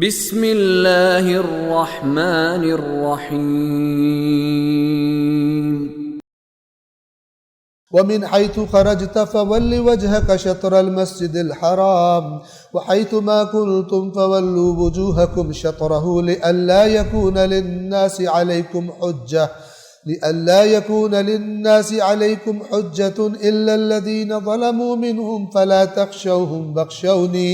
بسم اللہ الرحمن الرحیم ومن حيث خرجت فول وجهك شطر المسجد الحرام وحيث ما كنتم فولوا وجوهكم شطره لئلا يكون للناس عليكم حجة إلا الذين ظلموا منهم فلا تخشوهم واخشوني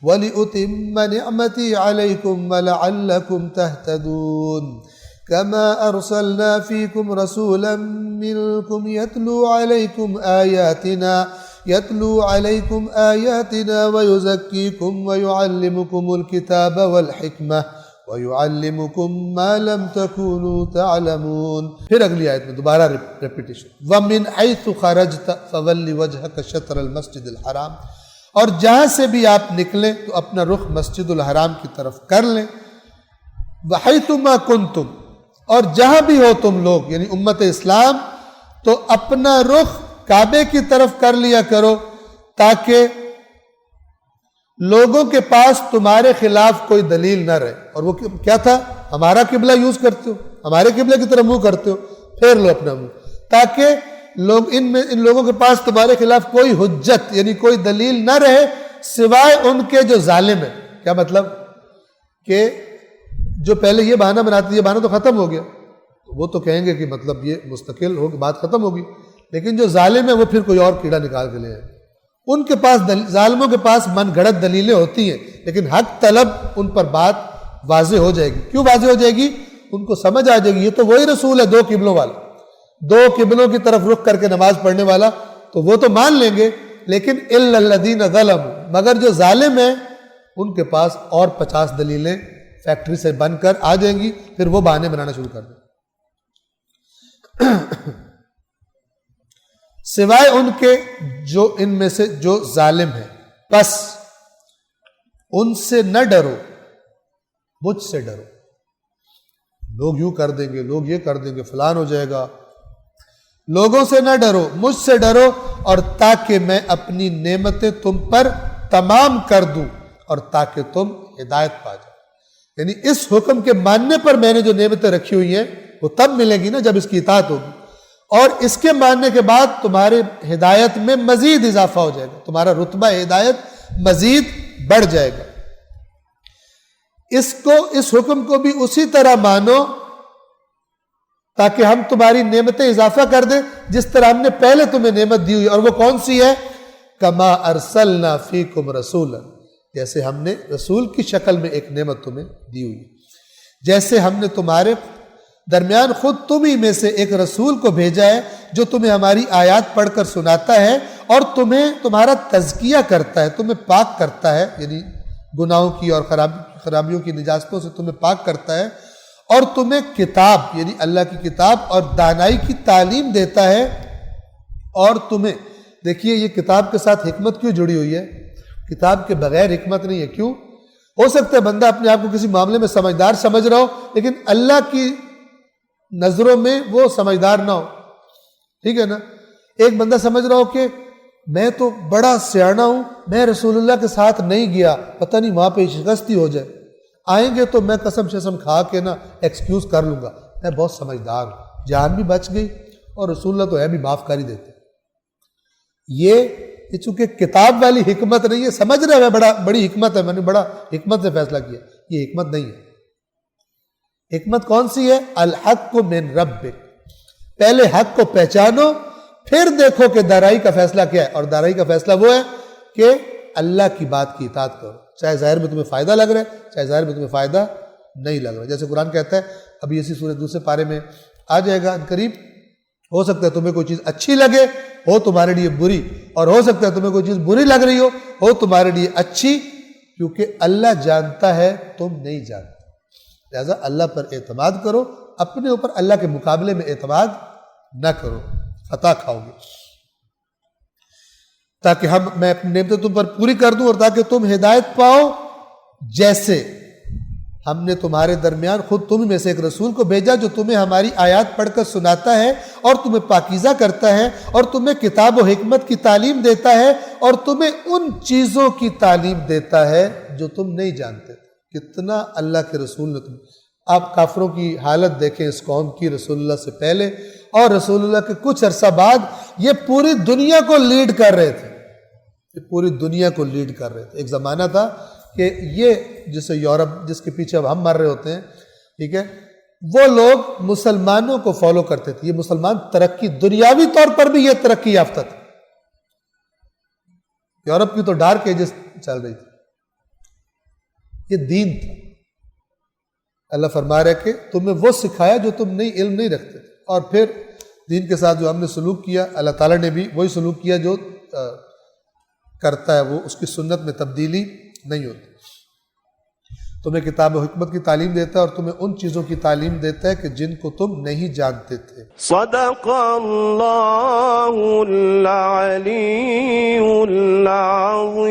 وَلِأُتِمَّ نِعْمَتِي عَلَيْكُمْ وَلَعَلَّكُمْ تَهْتَدُونَ كَمَا أَرْسَلْنَا فِيكُمْ رَسُولًا مِّنكُمْ يَتْلُو عَلَيْكُمْ آيَاتِنَا وَيُزَكِّيكُمْ وَيُعَلِّمُكُمُ الْكِتَابَ وَالْحِكْمَةَ وَيُعَلِّمُكُمْ مَا لَمْ تَكُونُوا تَعْلَمُونَ۔ پھر اگلی آیت میں دوبارہ ریپیٹیشن، وَمِنْ حَيْثُ خَرَجْتَ فَوَلِّ وَجْهَكَ شَطْرَ الْمَسْجِدِ الْحَرَامِ، اور جہاں سے بھی آپ نکلیں تو اپنا رخ مسجد الحرام کی طرف کر لیں۔ وَحَيْثُ مَا كُنْتُمْ، اور جہاں بھی ہو تم لوگ یعنی امت اسلام، تو اپنا رخ کعبے کی طرف کر لیا کرو تاکہ لوگوں کے پاس تمہارے خلاف کوئی دلیل نہ رہے۔ اور وہ کیا تھا؟ ہمارا قبلہ یوز کرتے ہو، ہمارے قبلے کی طرف منہ کرتے ہو، پھیر لو اپنا منہ، تاکہ لوگ ان لوگوں کے پاس تمہارے خلاف کوئی حجت یعنی کوئی دلیل نہ رہے سوائے ان کے جو ظالم ہیں۔ کیا مطلب؟ کہ جو پہلے یہ بہانہ بناتے، یہ بہانہ تو ختم ہو گیا، تو وہ تو کہیں گے کہ مطلب یہ مستقل ہوگی، بات ختم ہوگی، لیکن جو ظالم ہیں وہ پھر کوئی اور کیڑا نکال کے لے آئے۔ ان کے پاس ظالموں کے پاس من گھڑت دلیلیں ہوتی ہیں، لیکن حق طلب ان پر بات واضح ہو جائے گی۔ کیوں واضح ہو جائے گی؟ ان کو سمجھ آ جائے گی یہ تو وہی رسول ہے دو قبلوں والا، دو قبلوں کی طرف رخ کر کے نماز پڑھنے والا، تو وہ تو مان لیں گے، لیکن الا الذین ظلموا، مگر جو ظالم ہیں ان کے پاس اور 50 دلیلیں فیکٹری سے بن کر آ جائیں گی، پھر وہ بہانے بنانا شروع کر دیں۔ سوائے ان کے جو ان میں سے جو ظالم ہیں، بس ان سے نہ ڈرو، مجھ سے ڈرو۔ لوگ یوں کر دیں گے، لوگ یہ کر دیں گے، فلان ہو جائے گا، لوگوں سے نہ ڈرو، مجھ سے ڈرو، اور تاکہ میں اپنی نعمتیں تم پر تمام کر دوں اور تاکہ تم ہدایت پا جاؤ۔ یعنی اس حکم کے ماننے پر میں نے جو نعمتیں رکھی ہوئی ہیں وہ تب ملیں گی نا جب اس کی اطاعت ہوگی، اور اس کے ماننے کے بعد تمہارے ہدایت میں مزید اضافہ ہو جائے گا، تمہارا رتبہ ہدایت مزید بڑھ جائے گا۔ اس حکم کو بھی اسی طرح مانو تاکہ ہم تمہاری نعمتیں اضافہ کر دیں جس طرح ہم نے پہلے تمہیں نعمت دی ہوئی، اور وہ کون سی ہے؟ کما ارسلنا فیکم رسولا، جیسے ہم نے رسول کی شکل میں ایک نعمت تمہیں دی ہوئی، جیسے ہم نے تمہارے درمیان خود تم ہی میں سے ایک رسول کو بھیجا ہے جو تمہیں ہماری آیات پڑھ کر سناتا ہے اور تمہارا تزکیہ کرتا ہے، تمہیں پاک کرتا ہے، یعنی گناہوں کی اور خرابیوں کی نجاستوں سے تمہیں پاک کرتا ہے، اور تمہیں کتاب یعنی اللہ کی کتاب اور دانائی کی تعلیم دیتا ہے۔ اور تمہیں دیکھیے یہ کتاب کے ساتھ حکمت کیوں جڑی ہوئی ہے؟ کتاب کے بغیر حکمت نہیں ہے۔ کیوں؟ ہو سکتا ہے بندہ اپنے آپ کو کسی معاملے میں سمجھدار سمجھ رہا ہو، لیکن اللہ کی نظروں میں وہ سمجھدار نہ ہو، ٹھیک ہے نا؟ ایک بندہ سمجھ رہا ہو کہ میں تو بڑا سیاںا ہوں، میں رسول اللہ کے ساتھ نہیں گیا، پتہ نہیں وہاں پہ شکستی ہو جائے، آئیں گے تو میں قسم شسم کھا کے نا ایکسکیوز کر لوں گا، میں بہت سمجھدار ہوں، جان بھی بچ گئی اور رسول اللہ تو ہے بھی معاف کر ہی دیتے۔ یہ چونکہ کتاب والی حکمت نہیں ہے، سمجھ رہے ہیں بڑی حکمت ہے، میں نے بڑا حکمت سے فیصلہ کیا، یہ حکمت نہیں ہے۔ حکمت کون سی ہے؟ الحق من ربک، پہلے حق کو پہچانو پھر دیکھو کہ دارائی کا فیصلہ کیا ہے، اور دارائی کا فیصلہ وہ ہے کہ اللہ کی بات کی اطاعت کرو، چاہے ظاہر میں تمہیں فائدہ لگ رہا ہے چاہے ظاہر میں تمہیں فائدہ نہیں لگ رہا ہے۔ جیسے قرآن کہتا ہے، ابھی اسی سورہ دوسرے پارے میں آ جائے گا قریب، ہو سکتا ہے تمہیں کوئی چیز اچھی لگے ہو تمہارے لیے بری، اور ہو سکتا ہے تمہیں کوئی چیز بری لگ رہی ہو تمہارے لیے اچھی، کیونکہ اللہ جانتا ہے تم نہیں جانتے، لہذا اللہ پر اعتماد کرو، اپنے اوپر اللہ کے مقابلے میں اعتماد نہ کرو، خطا کھاؤ گے، تاکہ میں اپنی نعمتیں تم پر پوری کر دوں اور تاکہ تم ہدایت پاؤ، جیسے ہم نے تمہارے درمیان خود تم میں سے ایک رسول کو بھیجا جو تمہیں ہماری آیات پڑھ کر سناتا ہے اور تمہیں پاکیزہ کرتا ہے اور تمہیں کتاب و حکمت کی تعلیم دیتا ہے اور تمہیں ان چیزوں کی تعلیم دیتا ہے جو تم نہیں جانتے۔ کتنا اللہ کے رسول نے آپ کافروں کی حالت دیکھیں اس قوم کی رسول اللہ سے پہلے اور رسول اللہ کے کچھ عرصہ بعد یہ پوری دنیا کو لیڈ کر رہے تھے، یہ پوری دنیا کو لیڈ کر رہے تھے۔ ایک زمانہ تھا کہ یہ جسے یورپ جس کے پیچھے اب ہم مر رہے ہوتے ہیں، ٹھیک ہے، وہ لوگ مسلمانوں کو فالو کرتے تھے۔ یہ مسلمان ترقی دنیاوی طور پر بھی یہ ترقی یافتہ تھا، یورپ کی تو ڈارک ایجز چل رہی تھی، یہ دین تھا۔ اللہ فرما رہا ہے کہ تمہیں وہ سکھایا جو تم نہیں علم نہیں رکھتے تھے، اور پھر دین کے ساتھ جو ہم نے سلوک کیا اللہ تعالیٰ نے بھی وہی سلوک کیا جو کرتا ہے، وہ اس کی سنت میں تبدیلی نہیں ہوتی۔ تمہیں کتاب و حکمت کی تعلیم دیتا ہے اور تمہیں ان چیزوں کی تعلیم دیتا ہے کہ جن کو تم نہیں جانتے تھے۔ صدق اللہ العلی العظیم۔